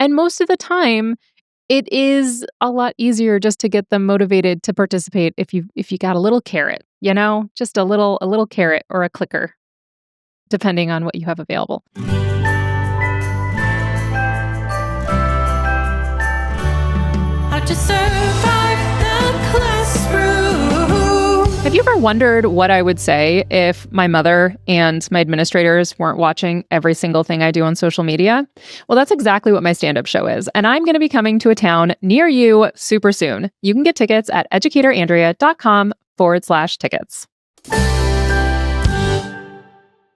And most of the time, it is a lot easier just to get them motivated to participate if you got a little carrot, just a little carrot or a clicker, depending on what you have available. How to survive the classroom. Have you ever wondered what I would say if my mother and my administrators weren't watching every single thing I do on social media? Well, that's exactly what my stand-up show is, and I'm going to be coming to a town near you super soon. You can get tickets at educatorandrea.com/tickets.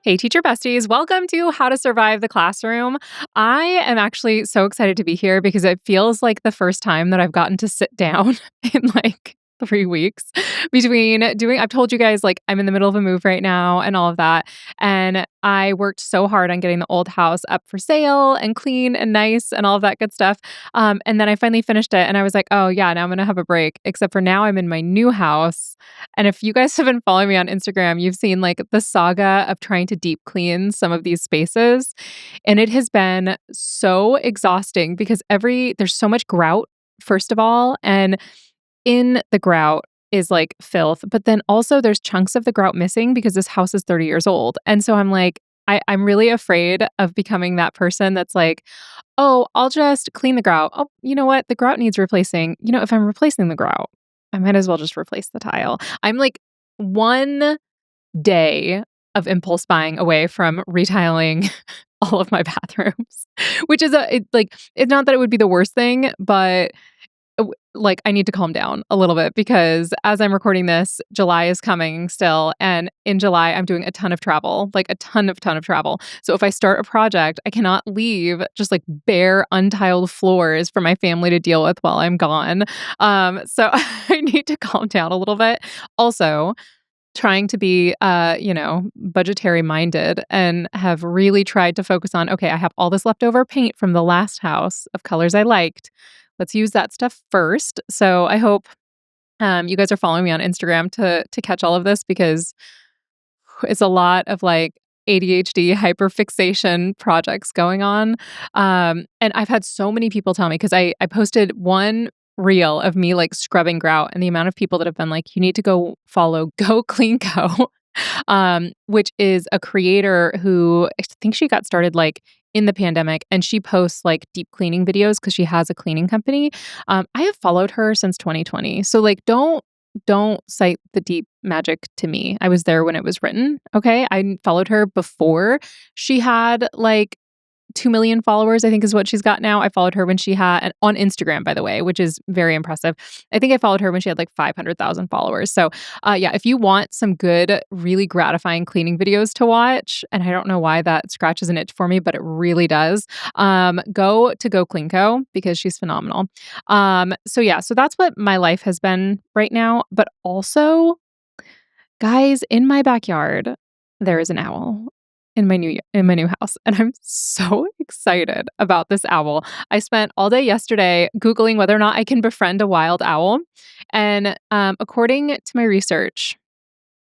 Hey, teacher besties, welcome to How to Survive the Classroom. I am actually so excited to be here because it feels like the first time that I've gotten to sit down in like 3 weeks I've told you guys, like, I'm in the middle of a move right now and all of that. And I worked so hard on getting the old house up for sale and clean and nice and all of that good stuff. And then I finally finished it and I was like, oh yeah, now I'm going to have a break. Except for now I'm in my new house. And if you guys have been following me on Instagram, you've seen like the saga of trying to deep clean some of these spaces. And it has been so exhausting because there's so much grout, first of all. And in the grout is like filth, but then also there's chunks of the grout missing because this house is 30 years old. And so I'm like, I'm really afraid of becoming that person that's like, oh, I'll just clean the grout. Oh, you know what? The grout needs replacing. If I'm replacing the grout, I might as well just replace the tile. I'm like one day of impulse buying away from retiling all of my bathrooms, which is it's not that it would be the worst thing, but like I need to calm down a little bit because as I'm recording this, July is coming still. And in July, I'm doing a ton of travel, like a ton of travel. So if I start a project, I cannot leave just like bare, untiled floors for my family to deal with while I'm gone. So I need to calm down a little bit. Also, trying to be, budgetary minded and have really tried to focus on, okay, I have all this leftover paint from the last house of colors I liked. Let's use that stuff first. So I hope you guys are following me on Instagram to catch all of this because it's a lot of like ADHD hyperfixation projects going on. And I've had so many people tell me because I posted one reel of me like scrubbing grout and the amount of people that have been like, you need to go follow Go Clean Co. Which is a creator who I think she got started like in the pandemic and she posts like deep cleaning videos because she has a cleaning company. I have followed her since 2020. So like don't cite the deep magic to me. I was there when it was written. Okay. I followed her before she had like 2 million followers, I think is what she's got now. I followed her when she had, on Instagram, by the way, which is very impressive. I think I followed her when she had like 500,000 followers. So yeah, if you want some good, really gratifying cleaning videos to watch, and I don't know why that scratches an itch for me, but it really does, go to Go Clean Co. because she's phenomenal. So yeah, so that's what my life has been right now. But also, guys, in my backyard, there is an owl in my new house, and I'm so excited about this owl. I spent all day yesterday Googling whether or not I can befriend a wild owl, and according to my research,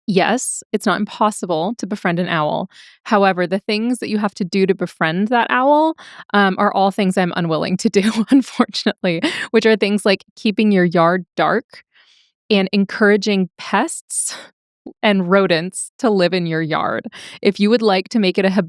yes, it's not impossible to befriend an owl. However, the things that you have to do to befriend that owl are all things I'm unwilling to do, unfortunately, which are things like keeping your yard dark and encouraging pests and rodents to live in your yard. If you would like to make it a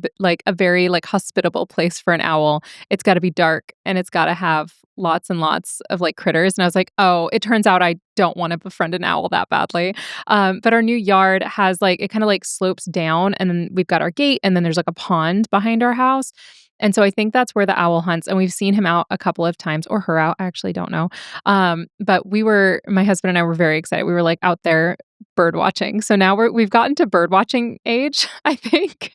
very like hospitable place for an owl, it's got to be dark and it's got to have lots and lots of like critters. And I was like, oh, it turns out I don't want to befriend an owl that badly. But our new yard has like, it kind of like slopes down and then we've got our gate and then there's like a pond behind our house. And so I think that's where the owl hunts. And we've seen him out a couple of times or her out. I actually don't know. But my husband and I were very excited. We were like out there bird watching. So now we've gotten to bird watching age, I think,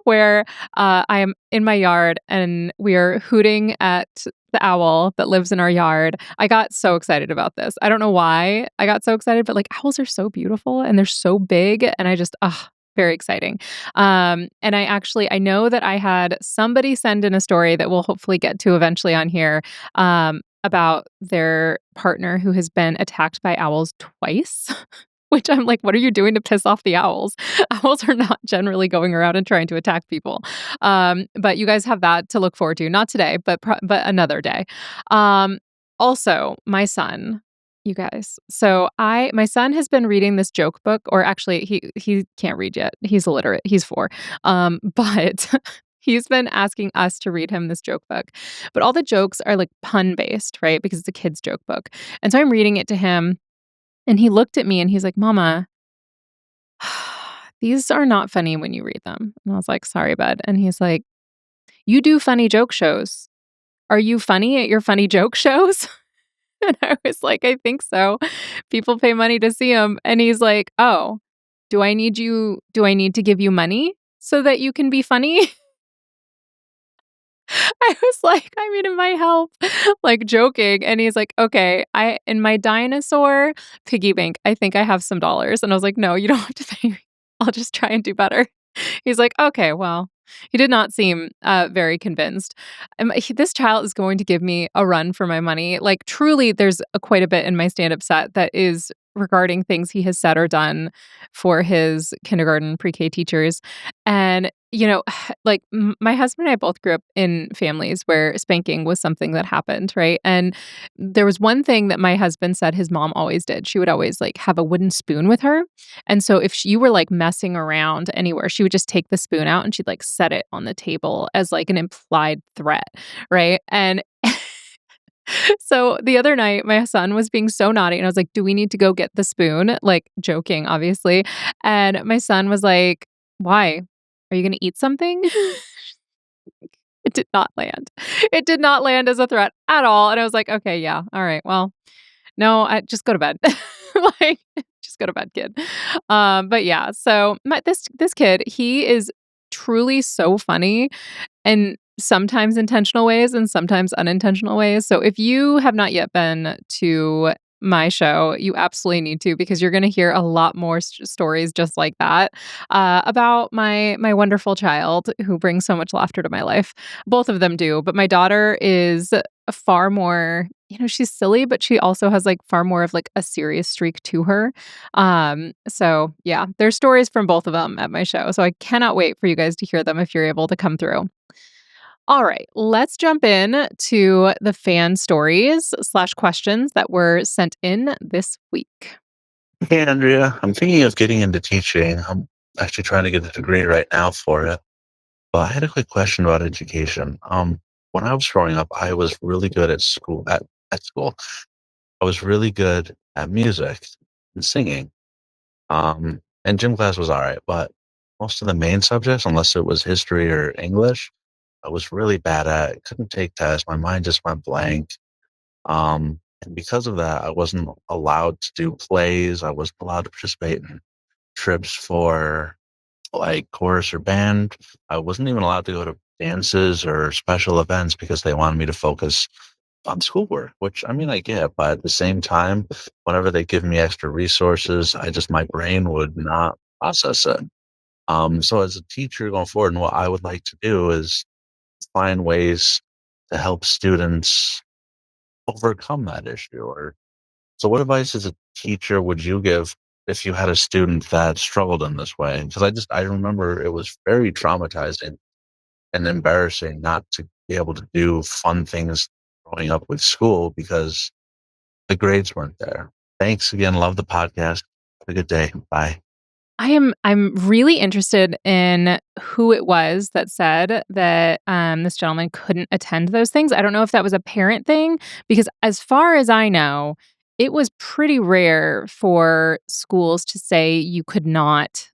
where I am in my yard and we are hooting at the owl that lives in our yard. I got so excited about this. I don't know why I got so excited, but like owls are so beautiful and they're so big. And I just, very exciting. And I know that I had somebody send in a story that we'll hopefully get to eventually on here about their partner who has been attacked by owls twice. which I'm like, "What are you doing to piss off the owls?" Owls are not generally going around and trying to attack people. But you guys have that to look forward to. Not today, but another day. Um, Also, my son, you guys. So my son has been reading this joke book, or actually he can't read yet. He's illiterate. He's 4. But he's been asking us to read him this joke book. But all the jokes are like pun based, right? Because it's a kid's joke book. And so I'm reading it to him and he looked at me and he's like, "Mama, these are not funny when you read them." And I was like, "Sorry, bud." And he's like, "You do funny joke shows. Are you funny at your funny joke shows?" And I was like, "I think so. People pay money to see them." And he's like, "Oh, do I need to give you money so that you can be funny?" I was like, "I mean, it might help," like, joking, and he's like, "Okay, I in my dinosaur piggy bank, I think I have some dollars," and I was like, "No, you don't have to pay me. I'll just try and do better." He's like, "Okay, well." He did not seem, very convinced. This child is going to give me a run for my money. Like, truly, there's quite a bit in my stand-up set that is regarding things he has said or done for his kindergarten, pre-K teachers, and, like, my husband and I both grew up in families where spanking was something that happened, right? And there was one thing that my husband said his mom always did. She would always, like, have a wooden spoon with her, and so if you were, like, messing around anywhere, she would just take the spoon out and she'd, like, set it on the table as, like, an implied threat, right? And so the other night, my son was being so naughty, and I was like, "Do we need to go get the spoon?" Like, joking, obviously, and my son was like, "Why? Are you gonna eat something?" It did not land. It did not land as a threat at all, and I was like, "Okay, yeah, all right, well, no, I just go to bed." Like, just go to bed, kid. But yeah, so this kid, he is truly so funny in sometimes intentional ways and sometimes unintentional ways. So if you have not yet been to my show, you absolutely need to because you're going to hear a lot more stories just like that about my wonderful child who brings so much laughter to my life. Both of them do, but my daughter is far more, she's silly, but she also has like far more of like a serious streak to her. So yeah, there's stories from both of them at my show. So I cannot wait for you guys to hear them if you're able to come through. All right, let's jump in to the fan stories slash questions that were sent in this week. Hey, Andrea. I'm thinking of getting into teaching. I'm actually trying to get a degree right now for it. But I had a quick question about education. When I was growing up, I was really good at school. At school, I was really good at music and singing. And gym class was all right, but most of the main subjects, unless it was history or English, I was really bad at. Couldn't take tests. My mind just went blank. And because of that, I wasn't allowed to do plays. I wasn't allowed to participate in trips for like chorus or band. I wasn't even allowed to go to dances or special events because they wanted me to focus on schoolwork, which I mean, I get, but at the same time, whenever they give me extra resources, my brain would not process it. So as a teacher going forward, and what I would like to do is find ways to help students overcome that issue. Or so, what advice as a teacher would you give if you had a student that struggled in this way? Because I remember it was very traumatizing and embarrassing not to be able to do fun things growing up with school because the grades weren't there. Thanks again. Love the podcast. Have a good day. Bye. I'm really interested in who it was that said that this gentleman couldn't attend those things. I don't know if that was a parent thing because as far as I know, it was pretty rare for schools to say you could not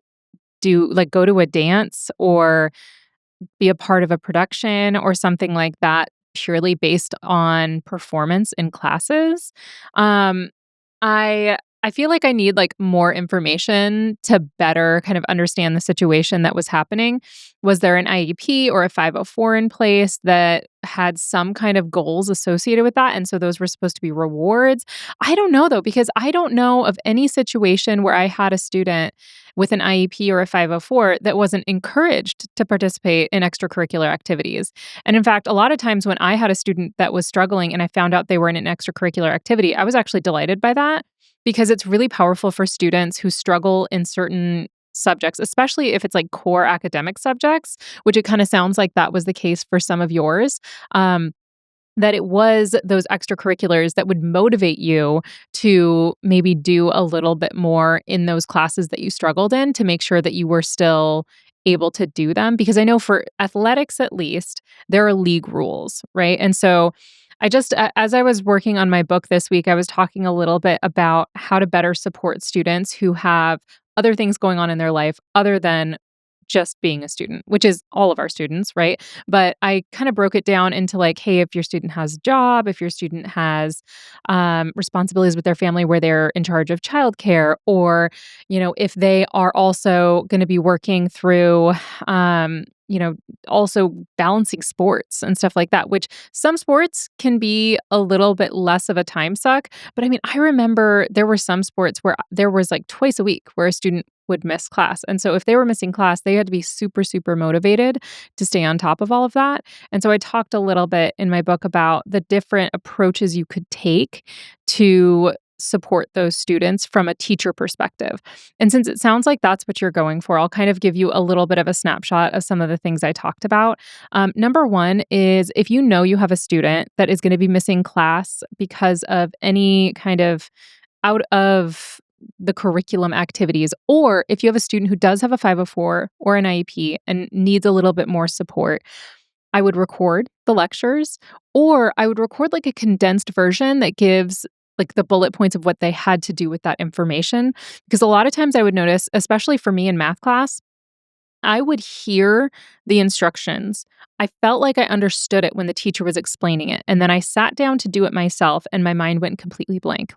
go to a dance or be a part of a production or something like that purely based on performance in classes. Um, I feel like I need like more information to better kind of understand the situation that was happening. Was there an IEP or a 504 in place that had some kind of goals associated with that? And so those were supposed to be rewards. I don't know though, because I don't know of any situation where I had a student with an IEP or a 504 that wasn't encouraged to participate in extracurricular activities. And in fact, a lot of times when I had a student that was struggling and I found out they were in an extracurricular activity, I was actually delighted by that because it's really powerful for students who struggle in certain subjects, especially if it's like core academic subjects, which it kind of sounds like that was the case for some of yours. Um, that it was those extracurriculars that would motivate you to maybe do a little bit more in those classes that you struggled in to make sure that you were still able to do them. Because I know for athletics, at least, there are league rules, right? And so as I was working on my book this week, I was talking a little bit about how to better support students who have other things going on in their life other than just being a student, which is all of our students, right? But I kind of broke it down into like, hey, if your student has a job, if your student has responsibilities with their family where they're in charge of childcare, or, if they are also going to be working through, also balancing sports and stuff like that, which some sports can be a little bit less of a time suck. But I mean, I remember there were some sports where there was like twice a week where a student would miss class. And so if they were missing class, they had to be super, super motivated to stay on top of all of that. And so I talked a little bit in my book about the different approaches you could take to support those students from a teacher perspective. And since it sounds like that's what you're going for, I'll kind of give you a little bit of a snapshot of some of the things I talked about. Number one is if you know you have a student that is going to be missing class because of any kind of out of the curriculum activities, or if you have a student who does have a 504 or an IEP and needs a little bit more support, I would record the lectures, or I would record like a condensed version that gives like the bullet points of what they had to do with that information. Because a lot of times I would notice, especially for me in math class, I would hear the instructions. I felt like I understood it when the teacher was explaining it. And then I sat down to do it myself and my mind went completely blank.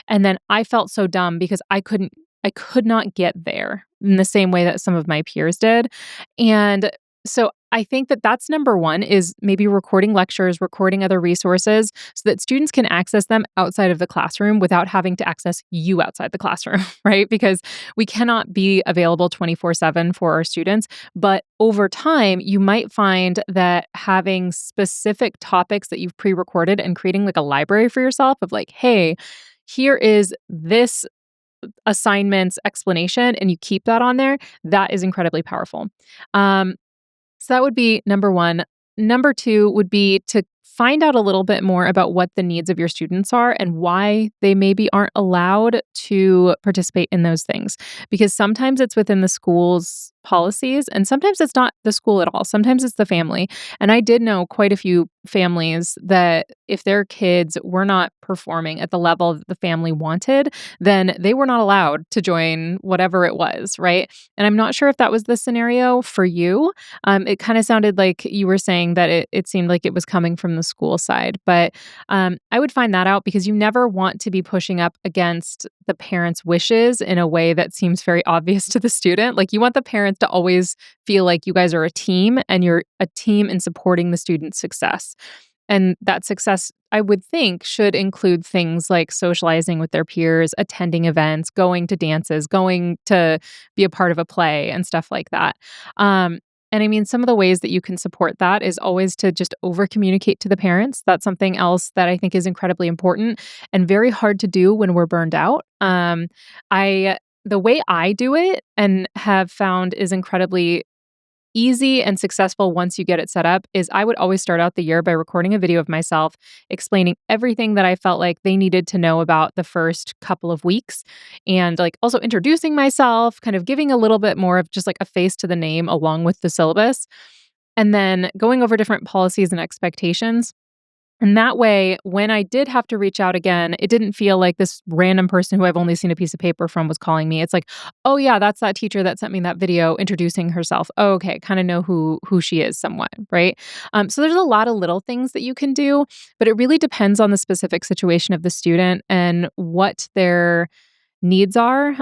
And then I felt so dumb because I could not get there in the same way that some of my peers did. And so I think that that's number one is maybe recording lectures, recording other resources so that students can access them outside of the classroom without having to access you outside the classroom, right? Because we cannot be available 24/7 for our students. But over time, you might find that having specific topics that you've pre-recorded and creating like a library for yourself of like, hey, here is this assignment's explanation, and you keep that on there, that is incredibly powerful. So that would be number one. Number two would be to find out a little bit more about what the needs of your students are and why they maybe aren't allowed to participate in those things. Because sometimes it's within the school's policies and sometimes it's not the school at all. Sometimes it's the family. And I did know quite a few families that if their kids were not performing at the level that the family wanted, then they were not allowed to join whatever it was, right? And I'm not sure if that was the scenario for you. It kind of sounded like you were saying that it seemed like it was coming from the school side. But I would find that out because you never want to be pushing up against the parents' wishes in a way that seems very obvious to the student. Like you want the parents to always feel like you guys are a team and you're a team in supporting the student's success. And that success, I would think, should include things like socializing with their peers, attending events, going to dances, going to be a part of a play and stuff like that. And I mean, some of the ways that you can support that is always to just over communicate to the parents. That's something else that I think is incredibly important and very hard to do when we're burned out. The way I do it and have found is incredibly easy and successful once you get it set up is I would always start out the year by recording a video of myself explaining everything that I felt like they needed to know about the first couple of weeks and like also introducing myself, kind of giving a little bit more of just like a face to the name along with the syllabus and then going over different policies and expectations. And that way, when I did have to reach out again, it didn't feel like this random person who I've only seen a piece of paper from was calling me. It's like, oh yeah, that's that teacher that sent me that video introducing herself. Oh, okay, kind of know who she is somewhat, right? So there's a lot of little things that you can do, but it really depends on the specific situation of the student and what their needs are,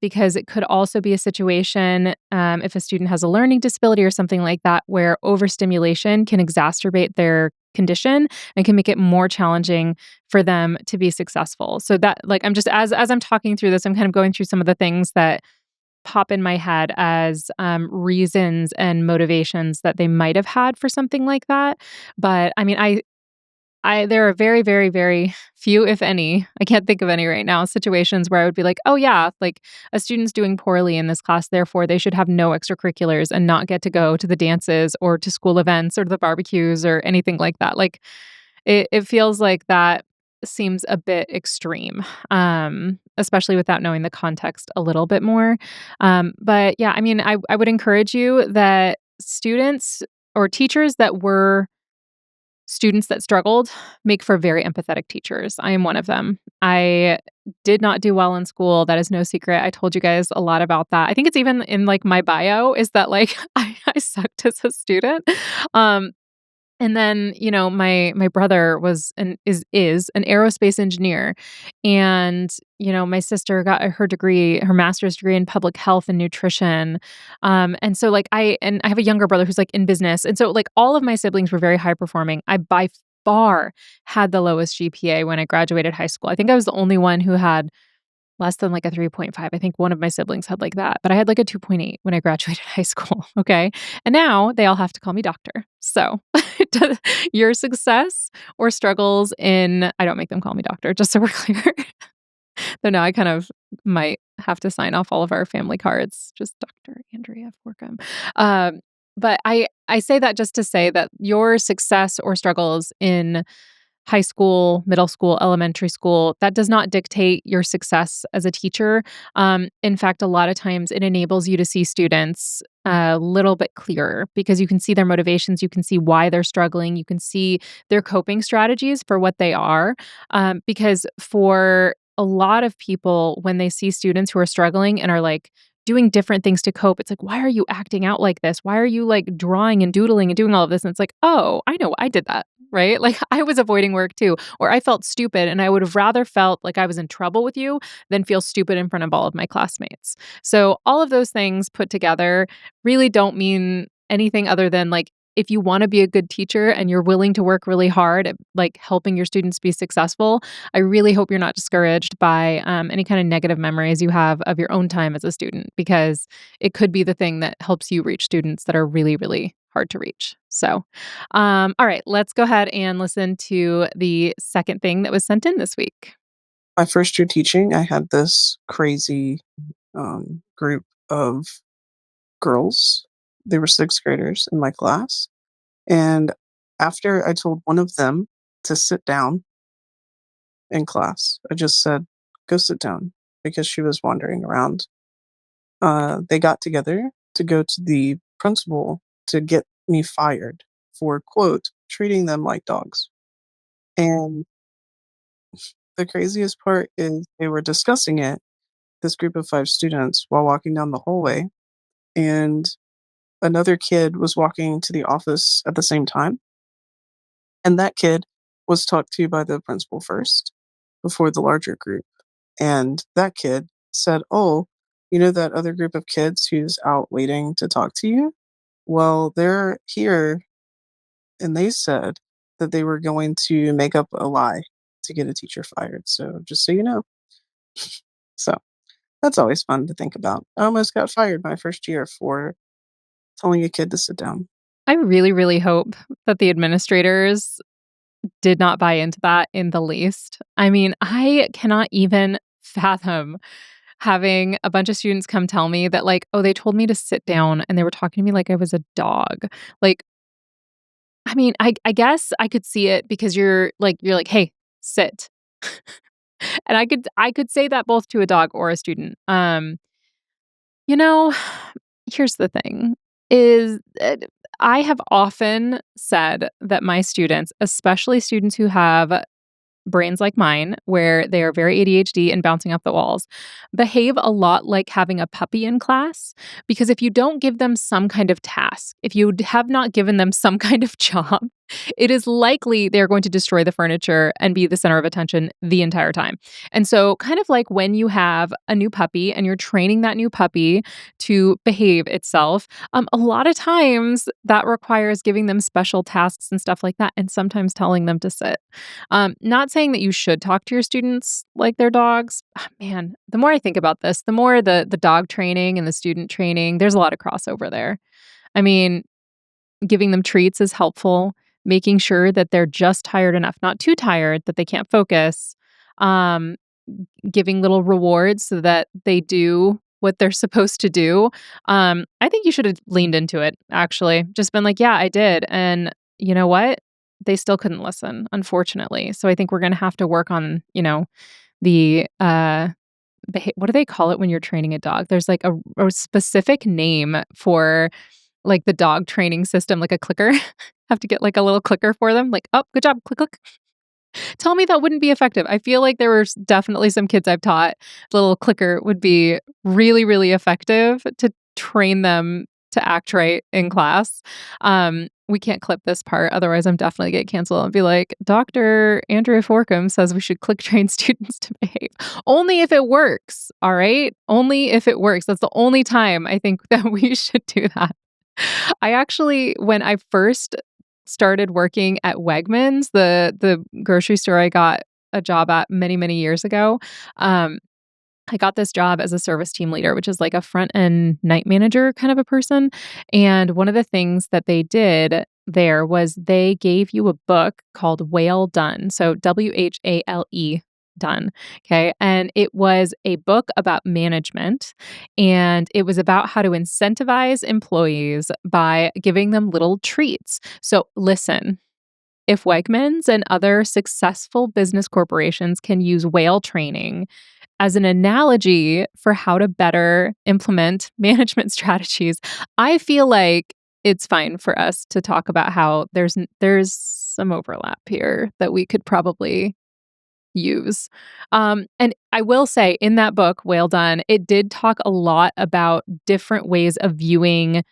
because it could also be a situation if a student has a learning disability or something like that, where overstimulation can exacerbate their condition and can make it more challenging for them to be successful. So that, like, I'm just as I'm talking through this, I'm kind of going through some of the things that pop in my head as reasons and motivations that they might have had for something like that. But I mean, I I there are very, very, very few, if any, I can't think of any right now, situations where I would be like, "Oh, yeah, like, a student's doing poorly in this class, therefore they should have no extracurriculars and not get to go to the dances or to school events or the barbecues or anything like that." Like, it feels like that seems a bit extreme, especially without knowing the context a little bit more. But yeah, I mean, I would encourage you that students or teachers that were students that struggled make for very empathetic teachers. I am one of them. I did not do well in school. That is no secret. I told you guys a lot about that. I think it's even in like my bio is that like I sucked as a student. Um, and then, my brother was is an aerospace engineer. And, my sister got her degree, her master's degree in public health and nutrition. And so like I have a younger brother who's like in business. And so like all of my siblings were very high performing. I by far had the lowest GPA when I graduated high school. I think I was the only one who had less than, like, a 3.5. I think one of my siblings had like that, but I had, like, a 2.8 when I graduated high school, okay? And now they all have to call me doctor. So, does your success or struggles in I don't make them call me doctor, just so we're clear. Though now I kind of might have to sign off all of our family cards, just Dr. Andrea Forkham. But I say that just to say that your success or struggles in high school, middle school, elementary school, that does not dictate your success as a teacher. In fact, a lot of times it enables you to see students a little bit clearer because you can see their motivations, you can see why they're struggling, you can see their coping strategies for what they are. Because for a lot of people, when they see students who are struggling and are like, doing different things to cope. It's like, why are you acting out like this? Why are you like drawing and doodling and doing all of this? And it's like, oh, I know I did that, right? Like I was avoiding work too, or I felt stupid and I would have rather felt like I was in trouble with you than feel stupid in front of all of my classmates. So all of those things put together really don't mean anything other than like if you want to be a good teacher and you're willing to work really hard at like helping your students be successful, I really hope you're not discouraged by any kind of negative memories you have of your own time as a student because it could be the thing that helps you reach students that are really, really hard to reach. So, all right, let's go ahead and listen to the second thing that was sent in this week. My first year teaching, I had this crazy group of girls. They were sixth graders in my class. And after I told one of them to sit down in class, I just said, go sit down because she was wandering around. They got together to go to the principal to get me fired for, quote, treating them like dogs. And the craziest part is they were discussing it, this group of five students, while walking down the hallway. And another kid was walking to the office at the same time. And that kid was talked to by the principal first before the larger group. And that kid said, oh, you know that other group of kids who's out waiting to talk to you? Well, they're here. And they said that they were going to make up a lie to get a teacher fired. So just so you know. So that's always fun to think about. I almost got fired my first year for telling a kid to sit down. I really, really hope that the administrators did not buy into that in the least. I mean, I cannot even fathom having a bunch of students come tell me that, like, oh, they told me to sit down and they were talking to me like I was a dog. Like, I mean, I guess I could see it because you're like, "Hey, sit." And I could say that both to a dog or a student. You know, here's the thing is I have often said that my students, especially students who have brains like mine, where they are very ADHD and bouncing off the walls, behave a lot like having a puppy in class. Because if you don't give them some kind of task, if you have not given them some kind of job, it is likely they're going to destroy the furniture and be the center of attention the entire time. And so, kind of like when you have a new puppy and you're training that new puppy to behave itself, a lot of times that requires giving them special tasks and stuff like that, and sometimes telling them to sit. Not saying that you should talk to your students like they're dogs. Ah, man, the more I think about this, the more the dog training and the student training, there's a lot of crossover there. I mean, giving them treats is helpful. making sure that they're just tired enough, not too tired that they can't focus, um, giving little rewards so that they do what they're supposed to do. I think you should have leaned into it, actually. Just been like, yeah, I did. And you know what? They still couldn't listen, unfortunately. So I think we're going to have to work on, the what do they call it when you're training a dog? There's like a specific name for like the dog training system, like a clicker. Have to get like a little clicker for them. Like, oh, good job, click, click. Tell me that wouldn't be effective. I feel like there were definitely some kids I've taught the little clicker would be really, really effective to train them to act right in class. We can't clip this part, otherwise I'm definitely get canceled and be like, Dr. Andrea Forkham says we should click train students to behave. Only if it works, all right? Only if it works. That's the only time I think that we should do that. I actually, when I first started working at Wegmans, the grocery store I got a job at many, many years ago, I got this job as a service team leader, which is like a front end night manager kind of a person. And one of the things that they did there was they gave you a book called Whale Done. So WHALE done. Okay. And it was a book about management, and it was about how to incentivize employees by giving them little treats. So listen, if Wegmans and other successful business corporations can use whale training as an analogy for how to better implement management strategies, I feel like it's fine for us to talk about how there's some overlap here that we could probably use. And I will say in that book, Whale Done, it did talk a lot about different ways of viewing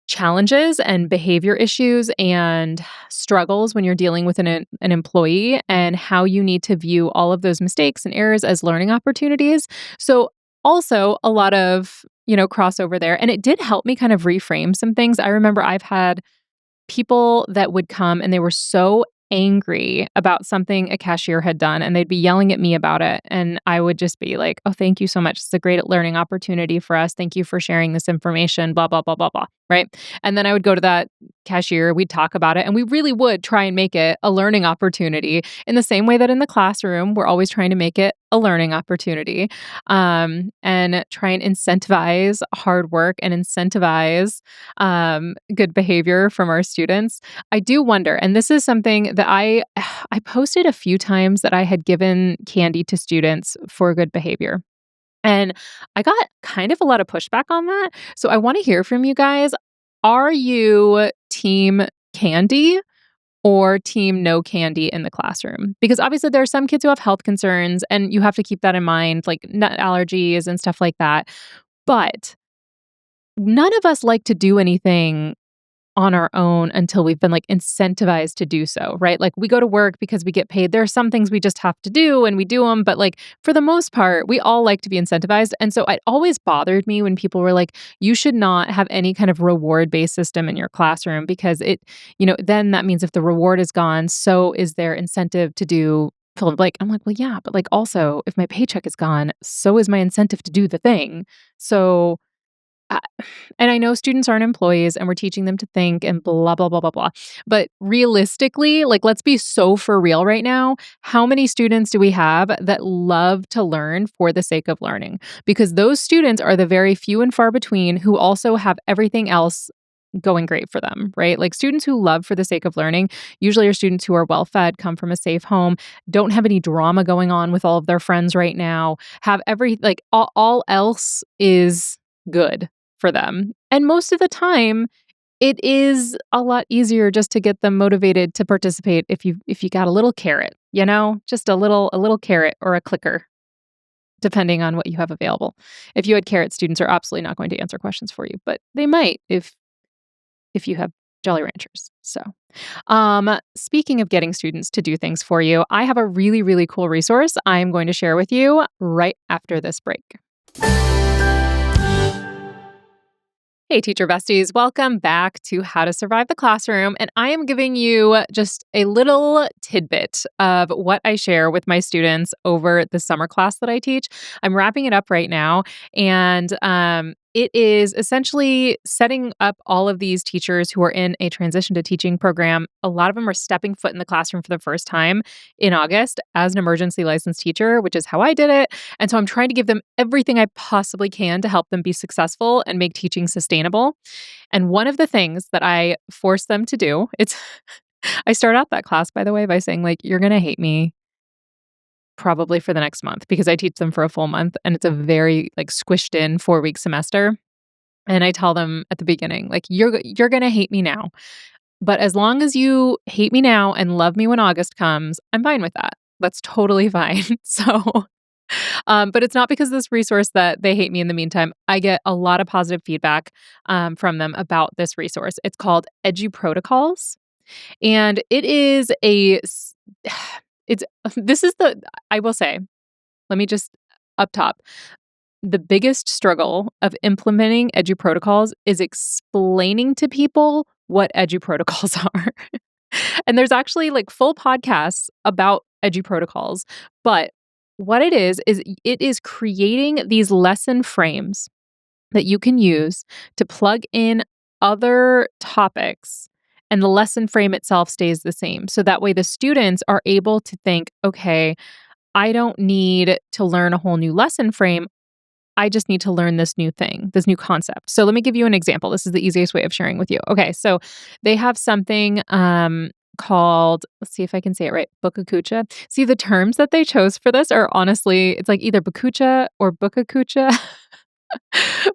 challenges and behavior issues and struggles when you're dealing with an employee, and how you need to view all of those mistakes and errors as learning opportunities. So also a lot of, crossover there. And it did help me kind of reframe some things. I remember I've had people that would come and they were so angry about something a cashier had done, and they'd be yelling at me about it, and I would just be like, oh, thank you so much, it's a great learning opportunity for us, thank you for sharing this information, blah blah blah blah blah, right? And then I would go to that cashier, we'd talk about it, and we really would try and make it a learning opportunity in the same way that in the classroom we're always trying to make it a learning opportunity, and try and incentivize hard work and incentivize good behavior from our students. I do wonder, and this is something that I posted a few times, that I had given candy to students for good behavior. And I got kind of a lot of pushback on that. So I want to hear from you guys. Are you team candy or team no candy in the classroom? Because obviously there are some kids who have health concerns, and you have to keep that in mind, like nut allergies and stuff like that. But none of us like to do anything on our own until we've been like incentivized to do so, right? Like we go to work because we get paid. There are some things we just have to do and we do them, but like for the most part, we all like to be incentivized. And so it always bothered me when people were like, you should not have any kind of reward-based system in your classroom, because then that means if the reward is gone, so is their incentive to do fill in the blank. I'm like, well, yeah, but like also if my paycheck is gone, so is my incentive to do the thing. So uh, and I know students aren't employees and we're teaching them to think and blah, blah, blah, blah, blah. But realistically, like, let's be so for real right now. How many students do we have that love to learn for the sake of learning? Because those students are the very few and far between who also have everything else going great for them, right? Like students who love for the sake of learning usually are students who are well fed, come from a safe home, don't have any drama going on with all of their friends right now, have like all else is good for them. And most of the time, it is a lot easier just to get them motivated to participate if you got a little carrot, just a little carrot or a clicker, depending on what you have available. If you had carrots, students are absolutely not going to answer questions for you, but they might if you have Jolly Ranchers. So, speaking of getting students to do things for you, I have a really, really cool resource I'm going to share with you right after this break. Hey, teacher besties, welcome back to How to Survive the Classroom. And I am giving you just a little tidbit of what I share with my students over the summer class that I teach. I'm wrapping it up right now. And it is essentially setting up all of these teachers who are in a transition to teaching program. A lot of them are stepping foot in the classroom for the first time in August as an emergency licensed teacher, which is how I did it. And so I'm trying to give them everything I possibly can to help them be successful and make teaching sustainable. And one of the things that I force them to do, I start out that class, by the way, by saying, like, you're going to hate me probably for the next month because I teach them for a full month and it's a very like squished in 4-week semester. And I tell them at the beginning, like, you're going to hate me now. But as long as you hate me now and love me when August comes, I'm fine with that. That's totally fine. But it's not because of this resource that they hate me in the meantime. I get a lot of positive feedback from them about this resource. It's called Edgy Protocols. And it is it's, this is I will say, let me just up top. The biggest struggle of implementing Edgy protocols is explaining to people what Edgy protocols are. And there's actually like full podcasts about Edgy protocols. But what it is it is creating these lesson frames that you can use to plug in other topics and the lesson frame itself stays the same. So that way the students are able to think, okay, I don't need to learn a whole new lesson frame. I just need to learn this new thing, this new concept. So let me give you an example. This is the easiest way of sharing with you. Okay, so they have something called, let's see if I can say it right, Bukakucha. See, the terms that they chose for this are honestly, it's like either Bakucha or Bukakucha.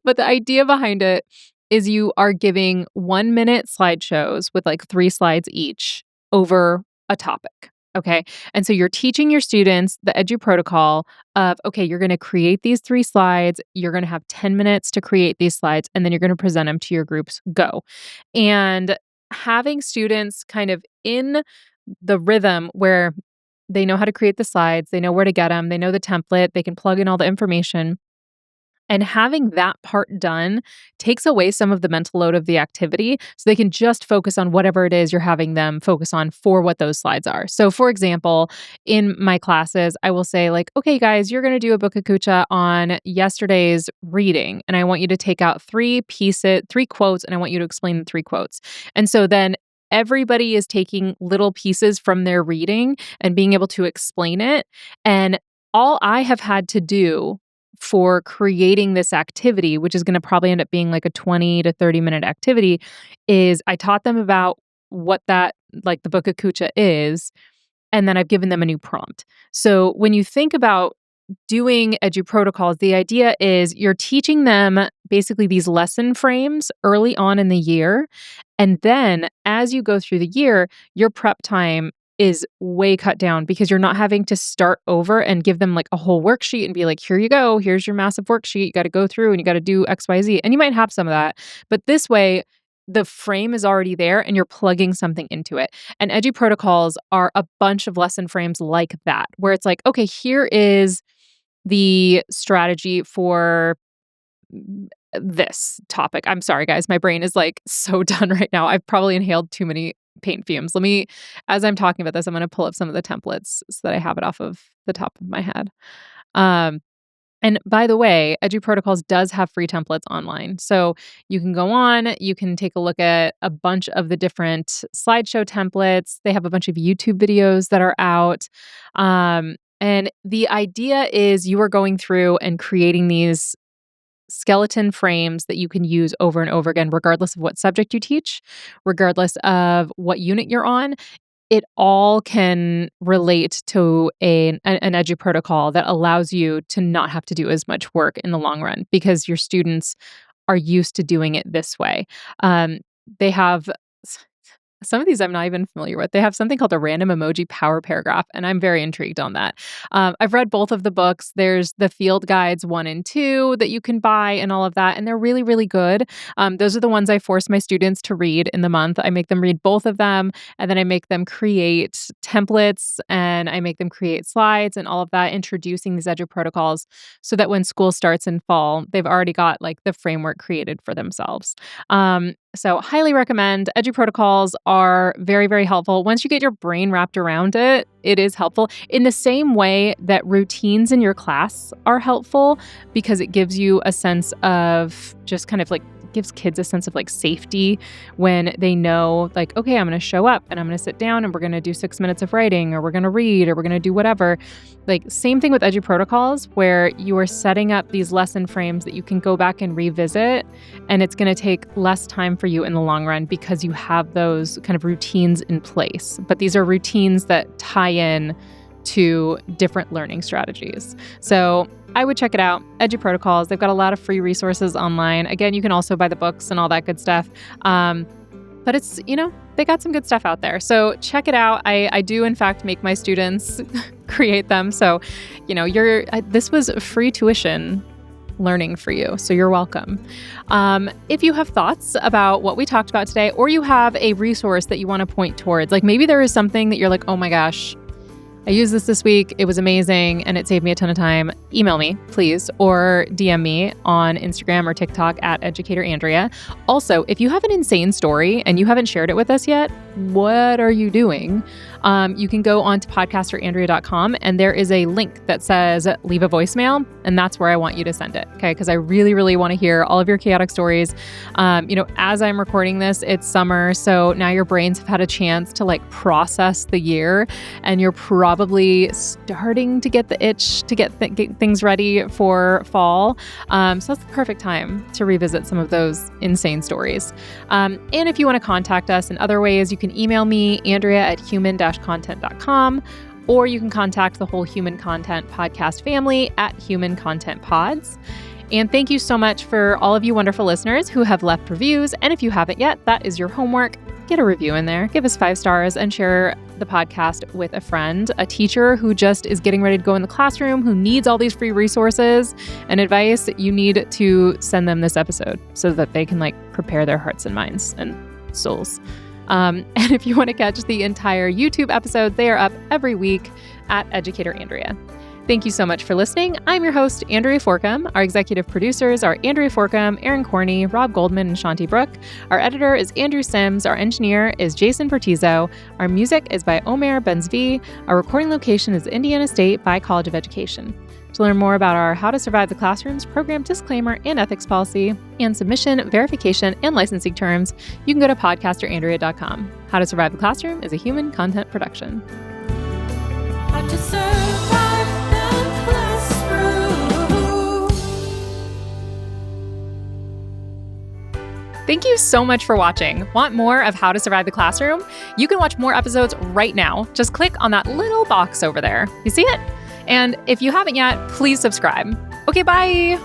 But the idea behind it is you are giving 1-minute slideshows with like 3 slides each over a topic. Okay. And so you're teaching your students the Edu protocol of, okay, you're going to create these 3 slides. You're going to have 10 minutes to create these slides, and then you're going to present them to your groups. Go. And having students kind of in the rhythm where they know how to create the slides, they know where to get them, they know the template, they can plug in all the information. And having that part done takes away some of the mental load of the activity so they can just focus on whatever it is you're having them focus on for what those slides are. So for example, in my classes, I will say like, okay, guys, you're going to do a Bukakucha on yesterday's reading. And I want you to take out 3 quotes, and I want you to explain the 3 quotes. And so then everybody is taking little pieces from their reading and being able to explain it. And all I have had to do for creating this activity, which is going to probably end up being like a 20 to 30 minute activity, is I taught them about what that, like the Bukakucha is, and then I've given them a new prompt. So when you think about doing Edu protocols, the idea is you're teaching them basically these lesson frames early on in the year. And then as you go through the year, your prep time is way cut down because you're not having to start over and give them like a whole worksheet and be like, here you go, here's your massive worksheet. You got to go through and you got to do XYZ. And you might have some of that. But this way, the frame is already there and you're plugging something into it. And Edu protocols are a bunch of lesson frames like that, where it's like, okay, here is the strategy for this topic. I'm sorry, guys. My brain is like so done right now. I've probably inhaled too many paint fumes. As I'm talking about this, I'm going to pull up some of the templates so that I have it off of the top of my head. And by the way, Edu Protocols does have free templates online. So you can go on, you can take a look at a bunch of the different slideshow templates. They have a bunch of YouTube videos that are out. And the idea is you are going through and creating these skeleton frames that you can use over and over again, regardless of what subject you teach, regardless of what unit you're on. It all can relate to an Edu protocol that allows you to not have to do as much work in the long run because your students are used to doing it this way. They have some of these I'm not even familiar with. They have something called a random emoji power paragraph, and I'm very intrigued on that. I've read both of the books. There's the field guides 1 and 2 that you can buy and all of that, and they're really, really good. Those are the ones I force my students to read in the month. I make them read both of them, and then I make them create templates, and I make them create slides and all of that, introducing these Edu protocols so that when school starts in fall, they've already got like the framework created for themselves. So highly recommend. Edgy protocols are very, very helpful. Once you get your brain wrapped around it, it is helpful in the same way that routines in your class are helpful because it gives you a sense of just kind of like gives kids a sense of like safety when they know like, okay, I'm going to show up and I'm going to sit down and we're going to do 6 minutes of writing or we're going to read or we're going to do whatever. Like same thing with Edgy protocols where you are setting up these lesson frames that you can go back and revisit, and it's going to take less time for you in the long run because you have those kind of routines in place. But these are routines that tie in to different learning strategies. So I would check it out. Edgy Protocols. They've got a lot of free resources online. Again, you can also buy the books and all that good stuff. But it's, they got some good stuff out there. So check it out. I do, in fact, make my students create them. So, this was free tuition learning for you. So you're welcome. If you have thoughts about what we talked about today, or you have a resource that you want to point towards, like maybe there is something that you're like, oh my gosh, I used this week. It was amazing and it saved me a ton of time. Email me, please, or DM me on Instagram or TikTok at Educator Andrea. Also, if you have an insane story and you haven't shared it with us yet, what are you doing? You can go on to podcasterandrea.com and there is a link that says leave a voicemail, and that's where I want you to send it. Okay. Because I really, really want to hear all of your chaotic stories. As I'm recording this, it's summer. So now your brains have had a chance to like process the year, and you're probably starting to get the itch to get things ready for fall. So that's the perfect time to revisit some of those insane stories. And if you want to contact us in other ways, you can email me, Andrea at human-content.com, or you can contact the whole Human Content podcast family at Human Content Pods. And thank you so much for all of you wonderful listeners who have left reviews. And if you haven't yet, that is your homework. Get a review in there, give us 5 stars, and share the podcast with a friend, a teacher who just is getting ready to go in the classroom, who needs all these free resources and advice. You need to send them this episode so that they can like prepare their hearts and minds and souls. And if you want to catch the entire YouTube episode, they are up every week at Educator Andrea. Thank you so much for listening. I'm your host, Andrea Forkham. Our executive producers are Andrea Forkham, Aaron Corney, Rob Goldman, and Shanti Brooke. Our editor is Andrew Sims. Our engineer is Jason Pertizo. Our music is by Omer Benzvi. Our recording location is Indiana State by College of Education. To learn more about our How to Survive the Classrooms program disclaimer and ethics policy, and submission, verification, and licensing terms, you can go to podcasterandrea.com. How to Survive the Classroom is a Human Content production. How to survive the classroom. Thank you so much for watching. Want more of How to Survive the Classroom? You can watch more episodes right now. Just click on that little box over there. You see it? And if you haven't yet, please subscribe. Okay, bye.